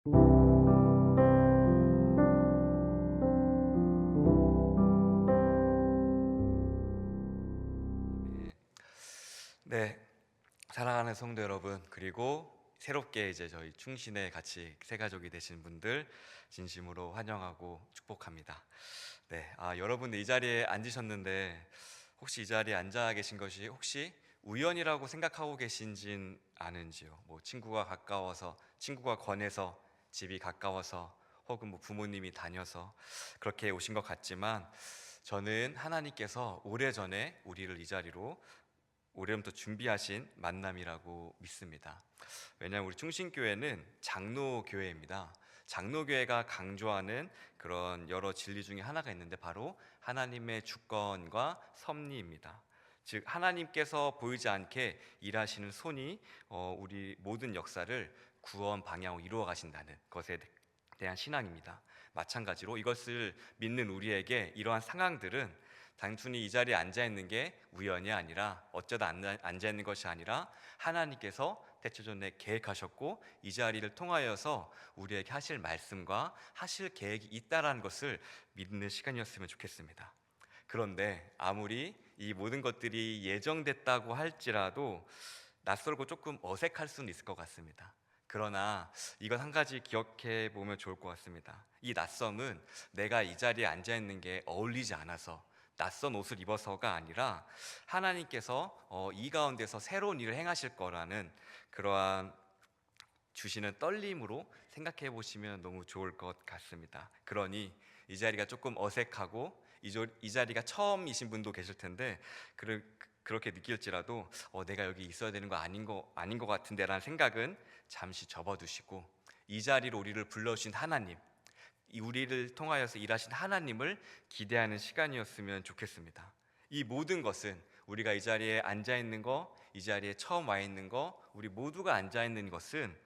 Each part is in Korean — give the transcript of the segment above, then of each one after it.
네, 사랑하는 성도 여러분, 그리고 새롭게 이제 저희 충신에 같이 새 가족이 되신 분들 진심으로 환영하고 축복합니다. 네, 여러분 이 자리에 앉으셨는데 혹시 이 자리에 앉아 계신 것이 혹시 우연이라고 생각하고 계신진 아는지요? 뭐 친구가 가까워서, 친구가 권해서, 집이 가까워서, 혹은 뭐 부모님이 다녀서 그렇게 오신 것 같지만, 저는 하나님께서 오래전에 우리를 이 자리로 오래부터 준비하신 만남이라고 믿습니다. 왜냐하면 우리 충신교회는 장로교회입니다. 장로교회가 강조하는 그런 여러 진리 중에 하나가 있는데 바로 하나님의 주권과 섭리입니다. 즉 하나님께서 보이지 않게 일하시는 손이 우리 모든 역사를 구원 방향으로 이루어 가신다는 것에 대한 신앙입니다. 마찬가지로 이것을 믿는 우리에게 이러한 상황들은 단순히 이 자리에 앉아 있는 게 우연이 아니라, 어쩌다 앉아 있는 것이 아니라 하나님께서 대처전에 계획하셨고 이 자리를 통하여서 우리에게 하실 말씀과 하실 계획이 있다라는 것을 믿는 시간이었으면 좋겠습니다. 그런데 아무리 이 모든 것들이 예정됐다고 할지라도 낯설고 조금 어색할 수는 있을 것 같습니다. 그러나 이건 한 가지 기억해 보면 좋을 것 같습니다. 이 낯섦은 내가 이 자리에 앉아 있는 게 어울리지 않아서, 낯선 옷을 입어서가 아니라 하나님께서 이 가운데서 새로운 일을 행하실 거라는 그러한 주시는 떨림으로 생각해 보시면 너무 좋을 것 같습니다. 그러니 이 자리가 조금 어색하고 이 자리가 처음이신 분도 계실 텐데 그렇게 느낄지라도 내가 여기 있어야 되는 거 아닌 것 같은데 라는 생각은 잠시 접어두시고, 이 자리로 우리를 불러주신 하나님, 우리를 통하여서 일하신 하나님을 기대하는 시간이었으면 좋겠습니다. 이 모든 것은 우리가 이 자리에 앉아 있는 거, 이 자리에 처음 와 있는 거, 우리 모두가 앉아 있는 것은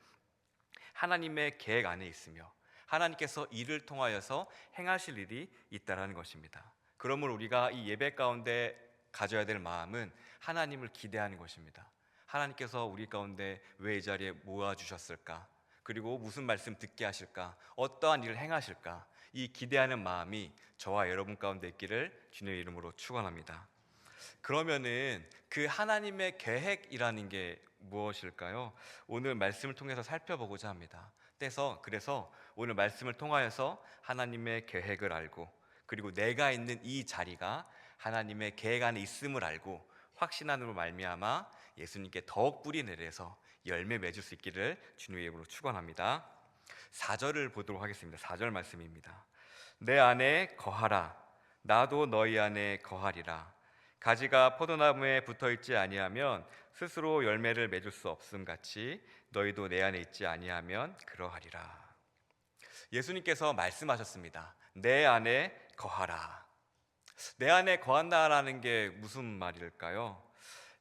하나님의 계획 안에 있으며 하나님께서 이를 통하여서 행하실 일이 있다라는 것입니다. 그러므로 우리가 이 예배 가운데 가져야 될 마음은 하나님을 기대하는 것입니다. 하나님께서 우리 가운데 왜 이 자리에 모아주셨을까? 그리고 무슨 말씀 듣게 하실까? 어떠한 일을 행하실까? 이 기대하는 마음이 저와 여러분 가운데 있기를 주님의 이름으로 축원합니다. 그러면은 그 하나님의 계획이라는 게 무엇일까요? 오늘 말씀을 통해서 살펴보고자 합니다. 그래서 오늘 말씀을 통하여서 하나님의 계획을 알고, 그리고 내가 있는 이 자리가 하나님의 계획 안에 있음을 알고 확신함으로 말미암아 예수님께 더욱 뿌리 내려서 열매 맺을 수 있기를 주님의 이름으로 축원합니다. 4절을 보도록 하겠습니다. 4절 말씀입니다. 내 안에 거하라, 나도 너희 안에 거하리라. 가지가 포도나무에 붙어있지 아니하면 스스로 열매를 맺을 수 없음 같이 너희도 내 안에 있지 아니하면 그러하리라. 예수님께서 말씀하셨습니다. 내 안에 거하라. 내 안에 거한다라는 게 무슨 말일까요?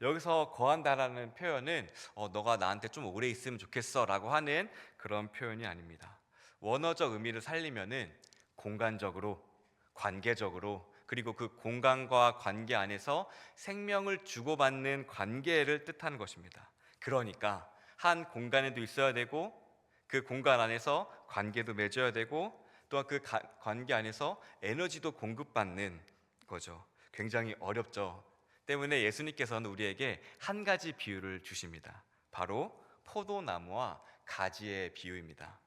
여기서 거한다라는 표현은 너가 나한테 좀 오래 있으면 좋겠어 라고 하는 그런 표현이 아닙니다. 원어적 의미를 살리면은 공간적으로, 관계적으로, 그리고 그 공간과 관계 안에서 생명을 주고받는 관계를 뜻하는 것입니다. 그러니까 한 공간에도 있어야 되고, 그 공간 안에서 관계도 맺어야 되고, 또한 그 관계 안에서 에너지도 공급받는 거죠. 굉장히 어렵죠. 때문에 예수님께서는 우리에게 한 가지 비유를 주십니다. 바로 포도나무와 가지의 비유입니다.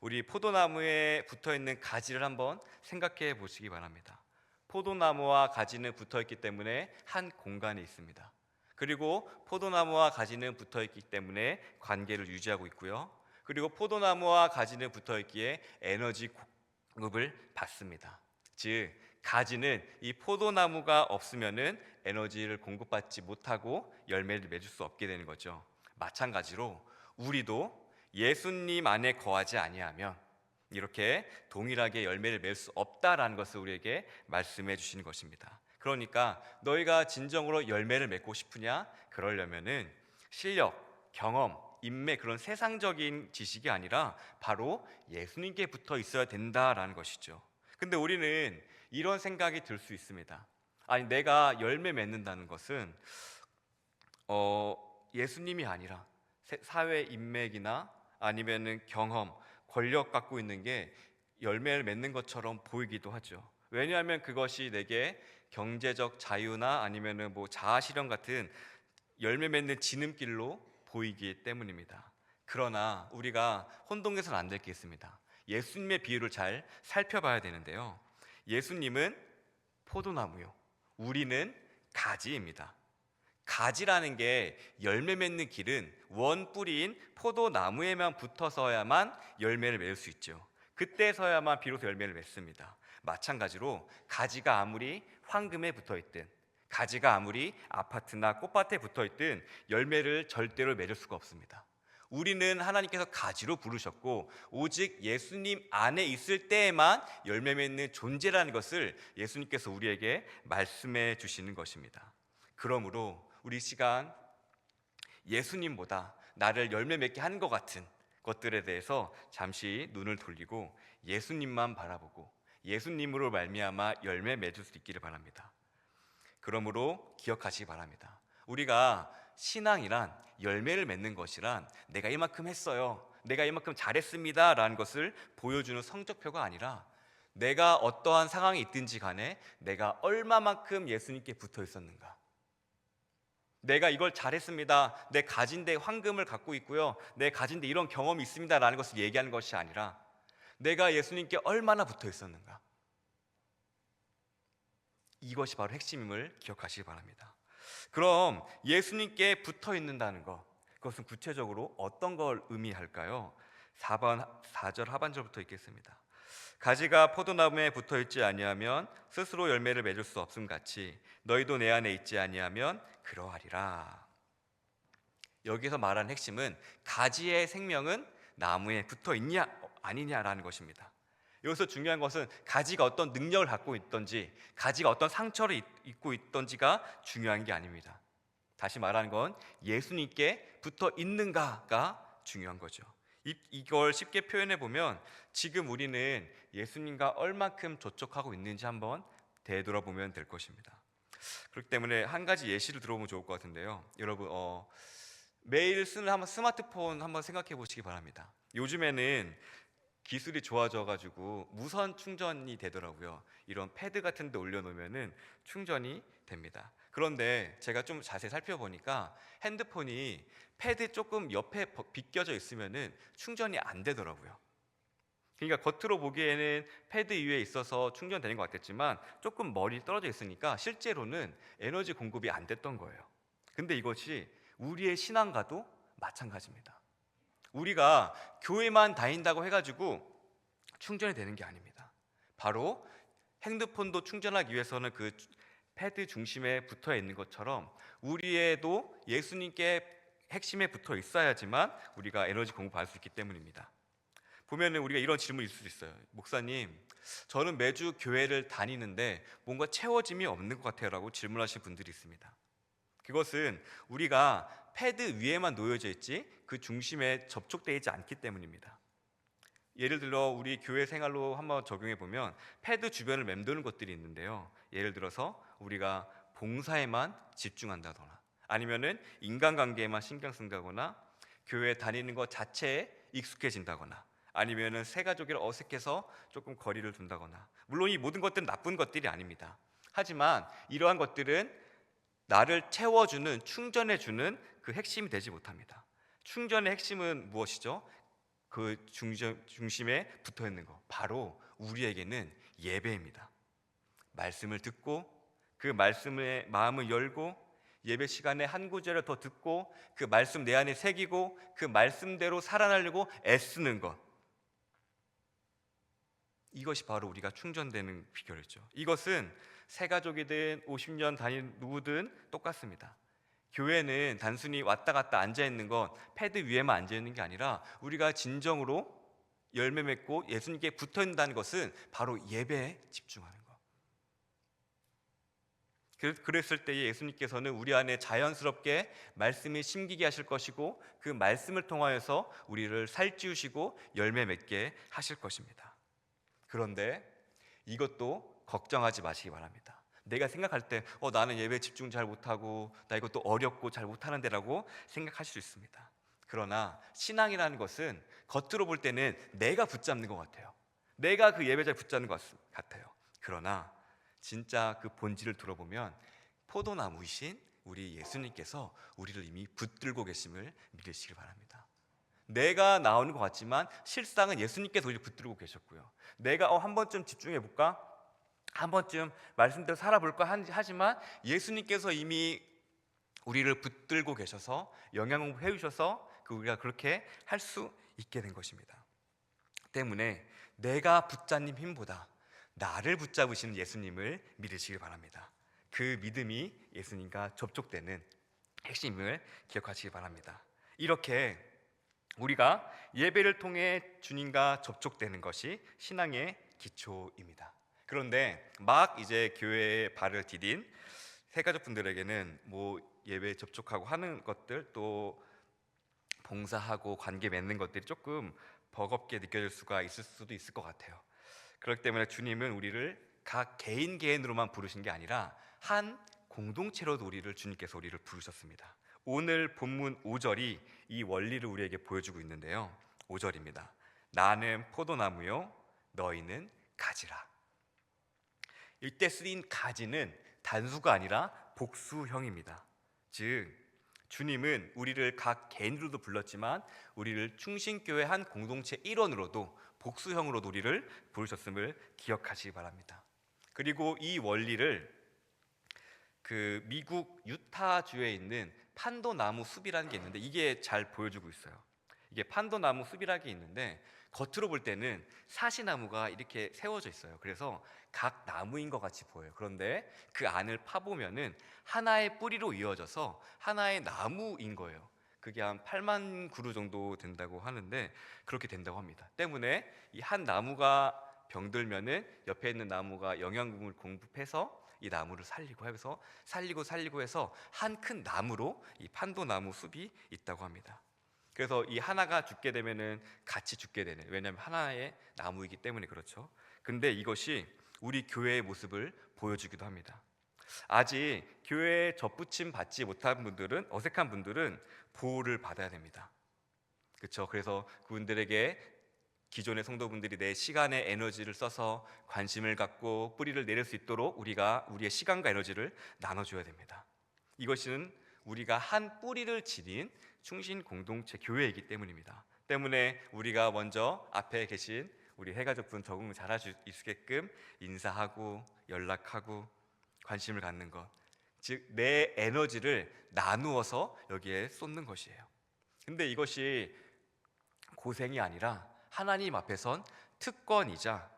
우리 포도나무에 붙어 있는 가지를 한번 생각해 보시기 바랍니다. 포도나무와 가지는 붙어 있기 때문에 한 공간에 있습니다. 그리고 포도나무와 가지는 붙어 있기 때문에 관계를 유지하고 있고요. 그리고 포도나무와 가지는 붙어 있기에 에너지 공급을 받습니다. 즉 가지는 이 포도나무가 없으면은 에너지를 공급받지 못하고 열매를 맺을 수 없게 되는 거죠. 마찬가지로 우리도 예수님 안에 거하지 아니하면 이렇게 동일하게 열매를 맺을 수 없다라는 것을 우리에게 말씀해 주시는 것입니다. 그러니까 너희가 진정으로 열매를 맺고 싶으냐? 그러려면은 실력, 경험, 인맥, 그런 세상적인 지식이 아니라 바로 예수님께 붙어 있어야 된다라는 것이죠. 근데 우리는 이런 생각이 들 수 있습니다. 아니 내가 열매 맺는다는 것은 예수님이 아니라 사회 인맥이나 아니면은 경험, 권력 갖고 있는 게 열매를 맺는 것처럼 보이기도 하죠. 왜냐하면 그것이 내게 경제적 자유나 아니면은 뭐 자아 실현 같은 열매 맺는 지름길로 보이기 때문입니다. 그러나 우리가 혼동해서는 안 될 게 있습니다. 예수님의 비유를 잘 살펴봐야 되는데요. 예수님은 포도나무요, 우리는 가지입니다. 가지라는 게 열매 맺는 길은 원 뿌리인 포도나무에만 붙어서야만 열매를 맺을 수 있죠. 그때서야만 비로소 열매를 맺습니다. 마찬가지로 가지가 아무리 황금에 붙어있든, 가지가 아무리 아파트나 꽃밭에 붙어있든 열매를 절대로 맺을 수가 없습니다. 우리는 하나님께서 가지로 부르셨고 오직 예수님 안에 있을 때에만 열매 맺는 존재라는 것을 예수님께서 우리에게 말씀해 주시는 것입니다. 그러므로 우리 시간 예수님보다 나를 열매 맺게 하는 것 같은 것들에 대해서 잠시 눈을 돌리고 예수님만 바라보고 예수님으로 말미암아 열매 맺을 수 있기를 바랍니다. 그러므로 기억하시기 바랍니다. 우리가 신앙이란 열매를 맺는 것이란 내가 이만큼 했어요, 내가 이만큼 잘했습니다 라는 것을 보여주는 성적표가 아니라 내가 어떠한 상황이 있든지 간에 내가 얼마만큼 예수님께 붙어 있었는가, 내가 이걸 잘했습니다, 내 가진 데 황금을 갖고 있고요, 내 가진 데 이런 경험이 있습니다 라는 것을 얘기하는 것이 아니라 내가 예수님께 얼마나 붙어 있었는가, 이것이 바로 핵심임을 기억하시기 바랍니다. 그럼 예수님께 붙어 있는다는 것, 그것은 구체적으로 어떤 걸 의미할까요? 4절 하반절부터 읽겠습니다. 가지가 포도나무에 붙어 있지 아니하면 스스로 열매를 맺을 수 없음 같이 너희도 내 안에 있지 아니하면 그러하리라. 여기서 말하는 핵심은 가지의 생명은 나무에 붙어 있냐 아니냐라는 것입니다. 여기서 중요한 것은 가지가 어떤 능력을 갖고 있던지, 가지가 어떤 상처를 입고 있던지가 중요한 게 아닙니다. 다시 말하는 건 예수님께 붙어 있는가가 중요한 거죠. 이걸 쉽게 표현해 보면 지금 우리는 예수님과 얼만큼 접촉하고 있는지 한번 되돌아보면 될 것입니다. 그렇기 때문에 한 가지 예시를 들어보면 좋을 것 같은데요. 여러분 매일 쓰는 한번 스마트폰 한번 생각해 보시기 바랍니다. 요즘에는 기술이 좋아져 가지고 무선 충전이 되더라고요. 이런 패드 같은 데 올려놓으면은 충전이 됩니다. 그런데 제가 좀 자세히 살펴보니까 핸드폰이 패드 조금 옆에 비껴져 있으면은 충전이 안 되더라고요. 그러니까 겉으로 보기에는 패드 위에 있어서 충전되는 것 같겠지만 조금 멀리 떨어져 있으니까 실제로는 에너지 공급이 안 됐던 거예요. 근데 이것이 우리의 신앙과도 마찬가지입니다. 우리가 교회만 다닌다고 해가지고 충전이 되는 게 아닙니다. 바로 핸드폰도 충전하기 위해서는 그 패드 중심에 붙어 있는 것처럼 우리에도 예수님께 핵심에 붙어 있어야지만 우리가 에너지 공급할 수 있기 때문입니다. 보면은 우리가 이런 질문이 있을 수 있어요. 목사님, 저는 매주 교회를 다니는데 뭔가 채워짐이 없는 것 같아요 라고 질문하시는 분들이 있습니다. 그것은 우리가 패드 위에만 놓여져 있지 그 중심에 접촉되어 있지 않기 때문입니다. 예를 들어 우리 교회 생활로 한번 적용해 보면 패드 주변을 맴도는 것들이 있는데요. 예를 들어서 우리가 봉사에만 집중한다거나 아니면은 인간관계에만 신경 쓴다거나 교회 다니는 것 자체에 익숙해진다거나 아니면은 새 가족이랑 어색해서 조금 거리를 둔다거나, 물론 이 모든 것들은 나쁜 것들이 아닙니다. 하지만 이러한 것들은 나를 채워주는, 충전해주는 그 핵심이 되지 못합니다. 충전의 핵심은 무엇이죠? 그 중심에 붙어있는 것, 바로 우리에게는 예배입니다. 말씀을 듣고 그 말씀에 마음을 열고 예배 시간에 한 구절을 더 듣고 그 말씀 내 안에 새기고 그 말씀대로 살아나려고 애쓰는 것, 이것이 바로 우리가 충전되는 비결이죠. 이것은 새 가족이든 50년 다닌 누구든 똑같습니다. 교회는 단순히 왔다 갔다 앉아 있는 건 패드 위에만 앉아 있는 게 아니라 우리가 진정으로 열매 맺고 예수님께 붙어 있다는 것은 바로 예배에 집중하는 것. 그랬을 때에 예수님께서는 우리 안에 자연스럽게 말씀이 심기게 하실 것이고 그 말씀을 통하여서 우리를 살찌우시고 열매 맺게 하실 것입니다. 그런데 이것도 걱정하지 마시기 바랍니다. 내가 생각할 때 나는 예배 집중 잘 못하고 나 이것도 어렵고 잘 못하는데 라고 생각하실 수 있습니다. 그러나 신앙이라는 것은 겉으로 볼 때는 내가 붙잡는 것 같아요. 내가 그 예배자를 붙잡는 것 같아요. 그러나 진짜 그 본질을 들어보면 포도나무이신 우리 예수님께서 우리를 이미 붙들고 계심을 믿으시길 바랍니다. 내가 나오는 것 같지만 실상은 예수님께서 우리를 붙들고 계셨고요. 내가 한 번쯤 집중해 볼까? 한 번쯤 말씀대로 살아볼까? 하지만 예수님께서 이미 우리를 붙들고 계셔서 영향을 해주셔서 우리가 그렇게 할 수 있게 된 것입니다. 때문에 내가 붙잡는 힘보다 나를 붙잡으시는 예수님을 믿으시길 바랍니다. 그 믿음이 예수님과 접촉되는 핵심을 기억하시기 바랍니다. 이렇게 우리가 예배를 통해 주님과 접촉되는 것이 신앙의 기초입니다. 그런데 막 이제 교회에 발을 디딘 새가족분들에게는 뭐 예배 접촉하고 하는 것들, 또 봉사하고 관계 맺는 것들이 조금 버겁게 느껴질 수가 있을 수도 있을 것 같아요. 그렇기 때문에 주님은 우리를 각 개인으로만 부르신 게 아니라 한 공동체로도 주님께서 우리를 부르셨습니다. 오늘 본문 5절이 이 원리를 우리에게 보여주고 있는데요. 5절입니다. 나는 포도나무요 너희는 가지라. 이때 쓰인 가지는 단수가 아니라 복수형입니다. 즉 주님은 우리를 각 개인으로도 불렀지만 우리를 충신교회 한 공동체 일원으로도 복수형으로도 우리를 부르셨음을 기억하시기 바랍니다. 그리고 이 원리를 그 미국 유타주에 있는 판도나무 숲이라는 게 있는데 이게 잘 보여주고 있어요. 이게 판도나무 숲이라는 게 있는데 겉으로 볼 때는 사시나무가 이렇게 세워져 있어요. 그래서 각 나무인 것 같이 보여요. 그런데 그 안을 파보면은 하나의 뿌리로 이어져서 하나의 나무인 거예요. 그게 한 8만 그루 정도 된다고 하는데 그렇게 된다고 합니다. 때문에 이 한 나무가 병들면은 옆에 있는 나무가 영양분을 공급해서 이 나무를 살리고 해서 살리고 해서 한 큰 나무로 이 판도나무 숲이 있다고 합니다. 그래서 이 하나가 죽게 되면은 같이 죽게 되는, 왜냐하면 하나의 나무이기 때문에 그렇죠. 근데 이것이 우리 교회의 모습을 보여주기도 합니다. 아직 교회에 접붙임 받지 못한 분들은, 어색한 분들은 보호를 받아야 됩니다. 그렇죠. 그래서 그분들에게 기존의 성도분들이 내 시간의 에너지를 써서 관심을 갖고 뿌리를 내릴 수 있도록 우리가 우리의 시간과 에너지를 나눠줘야 됩니다. 이것은 우리가 한 뿌리를 지닌 충신 공동체 교회이기 때문입니다. 때문에 우리가 먼저 앞에 계신 우리 해가족분 적응 잘할 수 있게끔 인사하고 연락하고 관심을 갖는 것, 즉 내 에너지를 나누어서 여기에 쏟는 것이에요. 근데 이것이 고생이 아니라 하나님 앞에선 특권이자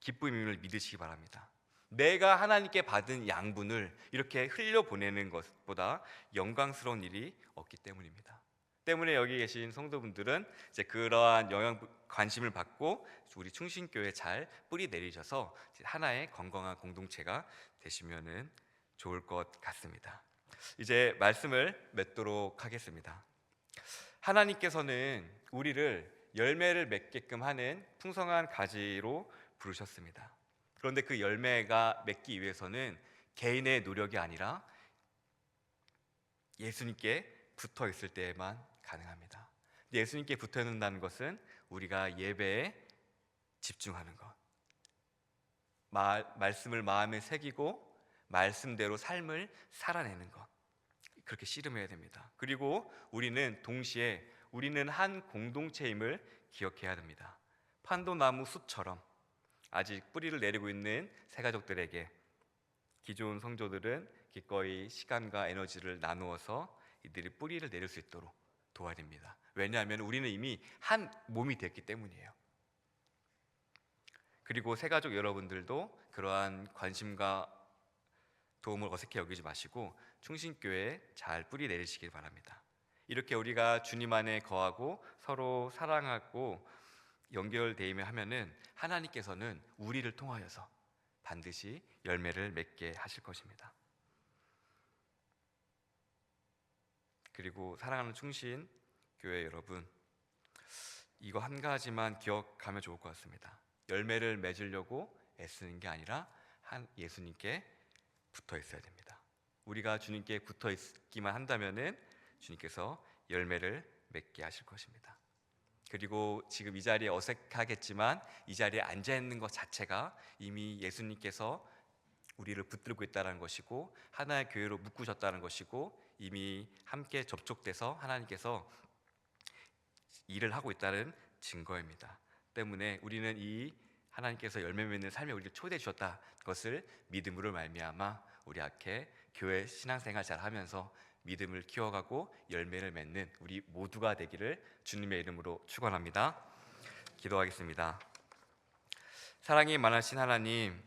기쁨임을 믿으시기 바랍니다. 내가 하나님께 받은 양분을 이렇게 흘려보내는 것보다 영광스러운 일이 없기 때문입니다. 때문에 여기 계신 성도분들은 이제 그러한 관심을 받고 우리 충신교회에 잘 뿌리 내리셔서 하나의 건강한 공동체가 되시면은 좋을 것 같습니다. 이제 말씀을 맺도록 하겠습니다. 하나님께서는 우리를 열매를 맺게끔 하는 풍성한 가지로 부르셨습니다. 그런데 그 열매가 맺기 위해서는 개인의 노력이 아니라 예수님께 붙어 있을 때에만 가능합니다. 예수님께 붙어 있는다는 것은 우리가 예배에 집중하는 것, 말씀을 마음에 새기고 말씀대로 삶을 살아내는 것, 그렇게 씨름해야 됩니다. 그리고 우리는 동시에 우리는 한 공동체임을 기억해야 됩니다. 판도나무 숲처럼 아직 뿌리를 내리고 있는 새가족들에게 기존 성도들은 기꺼이 시간과 에너지를 나누어서 이들이 뿌리를 내릴 수 있도록 도와야 됩니다. 왜냐하면 우리는 이미 한 몸이 됐기 때문이에요. 그리고 새가족 여러분들도 그러한 관심과 도움을 어색해 여기지 마시고 충신교회에 잘 뿌리 내리시길 바랍니다. 이렇게 우리가 주님 안에 거하고 서로 사랑하고 연결되며 하면은 하나님께서는 우리를 통하여서 반드시 열매를 맺게 하실 것입니다. 그리고 사랑하는 충신 교회 여러분, 이거 한 가지만 기억하면 좋을 것 같습니다. 열매를 맺으려고 애쓰는 게 아니라 예수님께 붙어 있어야 됩니다. 우리가 주님께 붙어 있기만 한다면은 주님께서 열매를 맺게 하실 것입니다. 그리고 지금 이 자리에 어색하겠지만 이 자리에 앉아 있는 것 자체가 이미 예수님께서 우리를 붙들고 있다는 것이고 하나의 교회로 묶으셨다는 것이고 이미 함께 접촉돼서 하나님께서 일을 하고 있다는 증거입니다. 때문에 우리는 이 하나님께서 열매 맺는 삶에 우리를 초대해 주셨다 것을 믿음으로 말미암아 우리 앞에 교회 신앙생활 잘 하면서 믿음을 키워가고 열매를 맺는 우리 모두가 되기를 주님의 이름으로 축원합니다. 기도하겠습니다. 사랑이 많으신 하나님,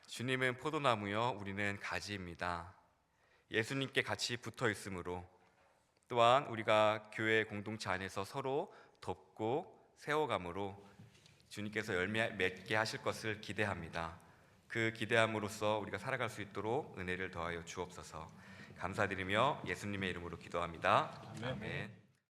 주님은 포도나무요 우리는 가지입니다. 예수님께 같이 붙어 있으므로 또한 우리가 교회 공동체 안에서 서로 돕고 세워감으로 주님께서 열매 맺게 하실 것을 기대합니다. 그 기대함으로써 우리가 살아갈 수 있도록 은혜를 더하여 주옵소서. 감사드리며 예수님의 이름으로 기도합니다. 아멘.